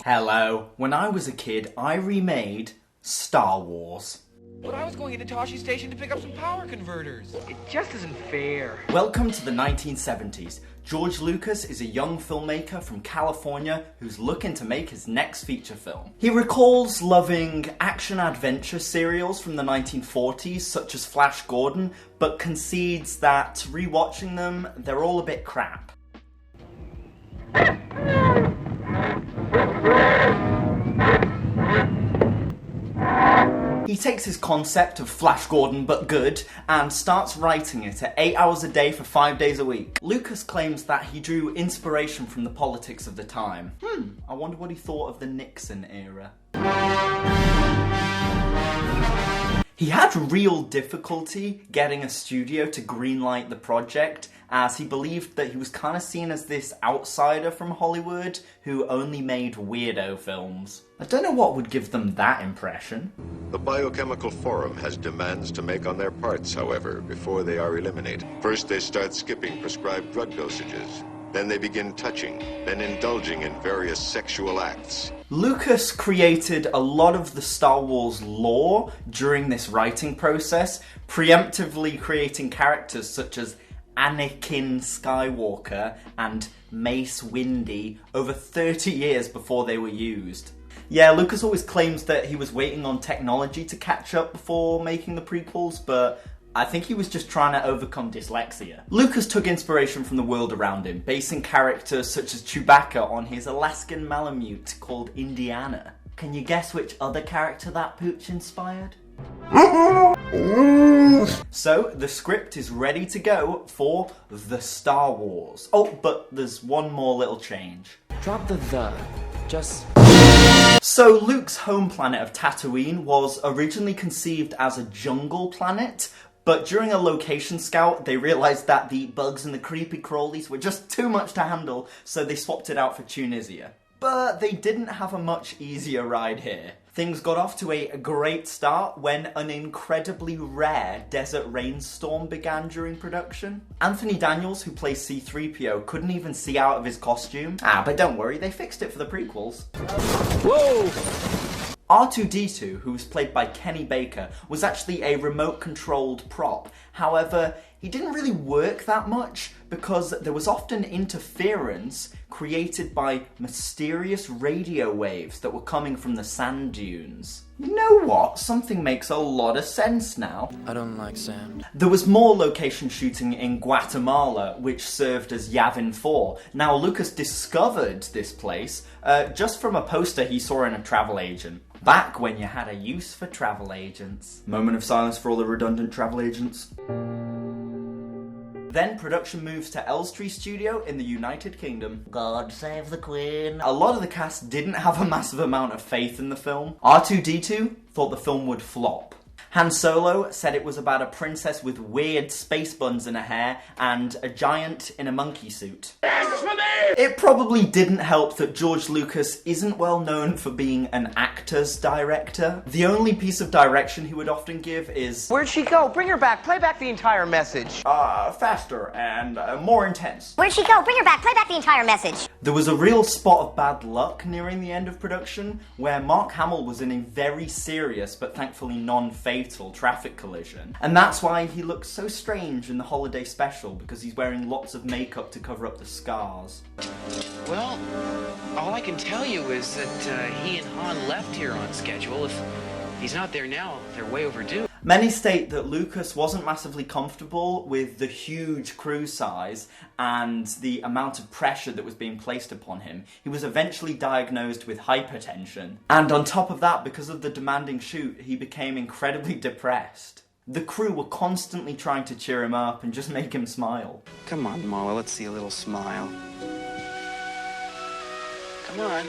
Hello. When I was a kid, I remade Star Wars. But I was going into Toshi Station to pick up some power converters. It just isn't fair. Welcome to the 1970s. George Lucas is a young filmmaker from California who's looking to make his next feature film. He recalls loving action-adventure serials from the 1940s, such as Flash Gordon, but concedes that rewatching them, they're all a bit crap. He takes his concept of Flash Gordon but good and starts writing it at 8 hours a day for 5 days a week. Lucas claims that he drew inspiration from the politics of the time. I wonder what he thought of the Nixon era. He had real difficulty getting a studio to greenlight the project, as he believed that he was kind of seen as this outsider from Hollywood who only made weirdo films. I don't know what would give them that impression. The Biochemical Forum has demands to make on their parts, however, before they are eliminated. First, they start skipping prescribed drug dosages. Then they begin touching, then indulging in various sexual acts. Lucas created a lot of the Star Wars lore during this writing process, preemptively creating characters such as Anakin Skywalker and Mace Windu over 30 years before they were used. Yeah, Lucas always claims that he was waiting on technology to catch up before making the prequels, but I think he was just trying to overcome dyslexia. Lucas took inspiration from the world around him, basing characters such as Chewbacca on his Alaskan Malamute called Indiana. Can you guess which other character that pooch inspired? So, the script is ready to go for The Star Wars. Oh, but there's one more little change. Drop the. Just... So, Luke's home planet of Tatooine was originally conceived as a jungle planet, but during a location scout, they realised that the bugs and the creepy crawlies were just too much to handle, so they swapped it out for Tunisia. But they didn't have a much easier ride here. Things got off to a great start when an incredibly rare desert rainstorm began during production. Anthony Daniels, who plays C-3PO, couldn't even see out of his costume. But don't worry, they fixed it for the prequels. Whoa! R2-D2, who was played by Kenny Baker, was actually a remote-controlled prop. However, he didn't really work that much because there was often interference created by mysterious radio waves that were coming from the sand dunes. You know what? Something makes a lot of sense now. I don't like sand. There was more location shooting in Guatemala, which served as Yavin 4. Now, Lucas discovered this place just from a poster he saw in a travel agent. Back when you had a use for travel agents. Moment of silence for all the redundant travel agents. Then production moves to Elstree Studio in the United Kingdom. God save the Queen. A lot of the cast didn't have a massive amount of faith in the film. R2-D2 thought the film would flop. Han Solo said it was about a princess with weird space buns in her hair and a giant in a monkey suit. It probably didn't help that George Lucas isn't well known for being an actor's director. The only piece of direction he would often give is... Where'd she go? Bring her back. Play back the entire message. faster and more intense. Where'd she go? Bring her back. Play back the entire message. There was a real spot of bad luck nearing the end of production where Mark Hamill was in a very serious but thankfully non-fatal traffic collision. And that's why he looks so strange in the holiday special, because he's wearing lots of makeup to cover up the scars. Well, all I can tell you is that he and Han left here on schedule. If he's not there now, they're way overdue. Many state that Lucas wasn't massively comfortable with the huge crew size and the amount of pressure that was being placed upon him. He was eventually diagnosed with hypertension. And on top of that, because of the demanding shoot, he became incredibly depressed. The crew were constantly trying to cheer him up and just make him smile. Come on, Mala, let's see a little smile. Come on.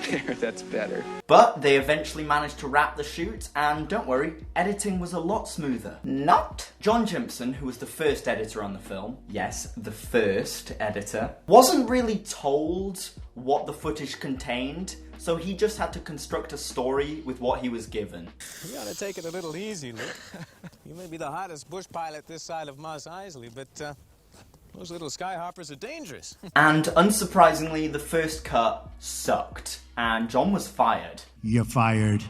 There, that's better. But they eventually managed to wrap the shoot, and don't worry, editing was a lot smoother. Not. John Jimpson, who was the first editor on the film, yes, the first editor, wasn't really told what the footage contained, so he just had to construct a story with what he was given. You gotta take it a little easy, Luke. You may be the hottest bush pilot this side of Mos Eisley, but Those little skyhoppers are dangerous. And unsurprisingly, the first cut sucked, and John was fired. You're fired.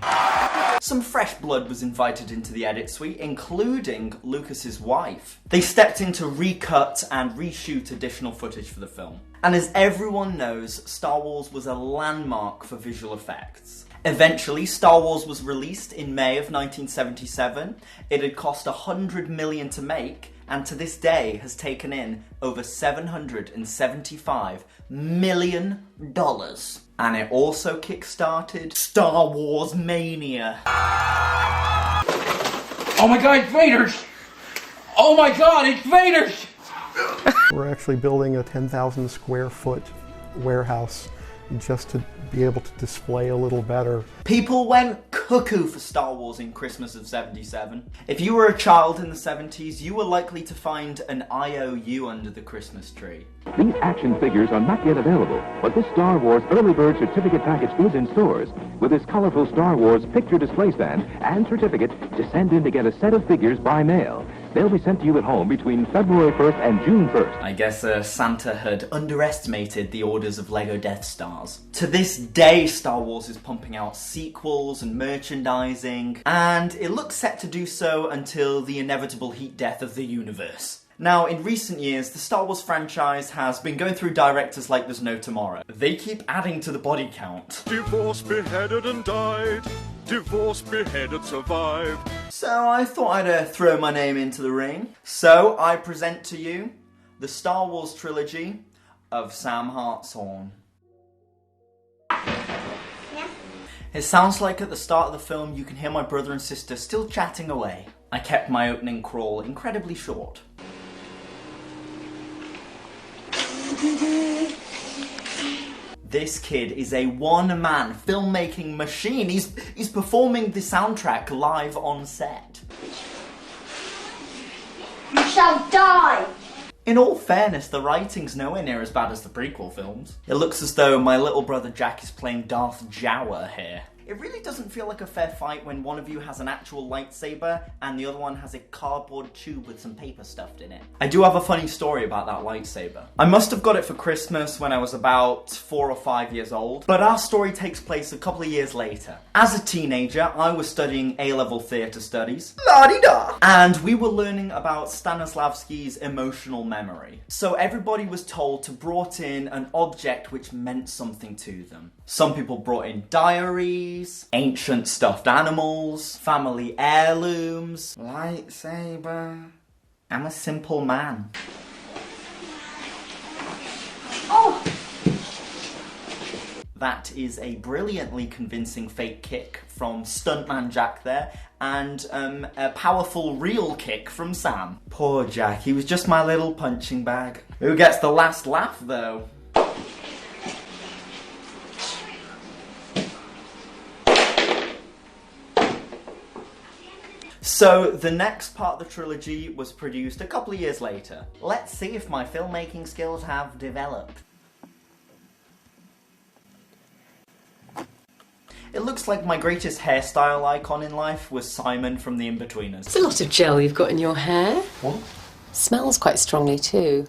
Some fresh blood was invited into the edit suite, including Lucas's wife. They stepped in to recut and reshoot additional footage for the film. And as everyone knows, Star Wars was a landmark for visual effects. Eventually, Star Wars was released in May of 1977. It had cost $100 million to make, and to this day has taken in over $775 million. And it also kick-started Star Wars Mania. Oh my god, it's Vader's! Oh my god, it's Vader's! We're actually building a 10,000 square foot warehouse just to be able to display a little better. People went cuckoo for Star Wars in Christmas of '77. If you were a child in the 70s, you were likely to find an IOU under the Christmas tree. These action figures are not yet available, but this Star Wars Early Bird certificate package is in stores. With this colorful Star Wars picture display stand and certificate, just send in to get a set of figures by mail. They'll be sent to you at home between February 1st and June 1st. I guess Santa had underestimated the orders of Lego Death Stars. To this day, Star Wars is pumping out sequels and merchandising, and it looks set to do so until the inevitable heat death of the universe. Now, in recent years, the Star Wars franchise has been going through directors like there's no tomorrow. They keep adding to the body count. Divorced, beheaded and died. Divorced, beheaded, survived. So I thought I'd throw my name into the ring. So I present to you the Star Wars trilogy of Sam Hartshorn. It sounds like at the start of the film you can hear my brother and sister still chatting away. I kept my opening crawl incredibly short. This kid is a one-man filmmaking machine. He's performing the soundtrack live on set. You shall die! In all fairness, the writing's nowhere near as bad as the prequel films. It looks as though my little brother Jack is playing Darth Jawa here. It really doesn't feel like a fair fight when one of you has an actual lightsaber and the other one has a cardboard tube with some paper stuffed in it. I do have a funny story about that lightsaber. I must have got it for Christmas when I was about 4 or 5 years old, but our story takes place a couple of years later. As a teenager, I was studying A-level theatre studies, la-di-da, and we were learning about Stanislavski's emotional memory. So everybody was told to brought in an object which meant something to them. Some people brought in diaries, ancient stuffed animals, family heirlooms, lightsaber. I'm a simple man. Oh! That is a brilliantly convincing fake kick from Stuntman Jack there, and a powerful real kick from Sam. Poor Jack, he was just my little punching bag. Who gets the last laugh though? So, the next part of the trilogy was produced a couple of years later. Let's see if my filmmaking skills have developed. It looks like my greatest hairstyle icon in life was Simon from The Inbetweeners. It's a lot of gel you've got in your hair. What? Smells quite strongly too.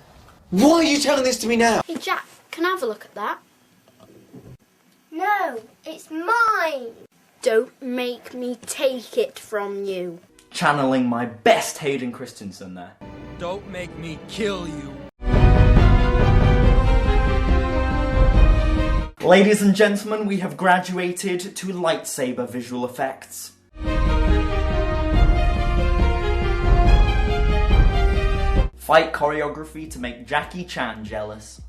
Why are you telling this to me now? Hey Jack, can I have a look at that? No, it's mine! Don't make me take it from you. Channeling my best Hayden Christensen there. Don't make me kill you. Ladies and gentlemen, we have graduated to lightsaber visual effects. Fight choreography to make Jackie Chan jealous.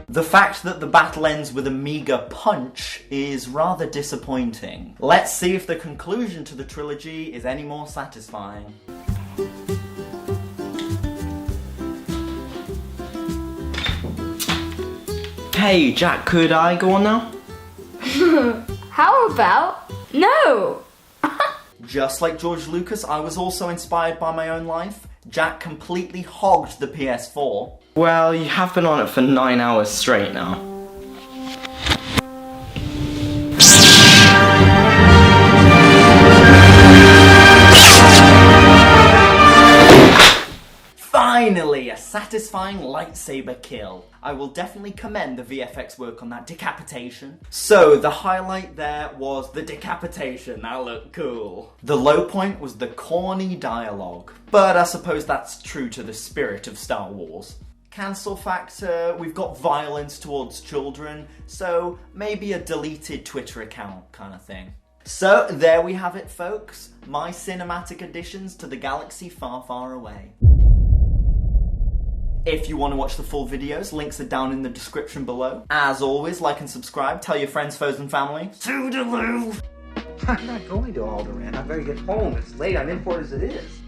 The fact that the battle ends with a meager punch is rather disappointing. Let's see if the conclusion to the trilogy is any more satisfying. Hey, Jack, could I go on now? How about no? Just like George Lucas, I was also inspired by my own life. Jack completely hogged the PS4. Well, you have been on it for 9 hours straight now. Finally, a satisfying lightsaber kill. I will definitely commend the VFX work on that decapitation. So, the highlight there was the decapitation. That looked cool. The low point was the corny dialogue. But I suppose that's true to the spirit of Star Wars. Cancel factor, we've got violence towards children, so maybe a deleted Twitter account kind of thing. So, there we have it, folks. My cinematic additions to the galaxy far, far away. If you want to watch the full videos, links are down in the description below. As always, like and subscribe, tell your friends, foes and family. Toodaloo! I'm not going to Alderaan. I better get home. It's late. I'm in for it as it is.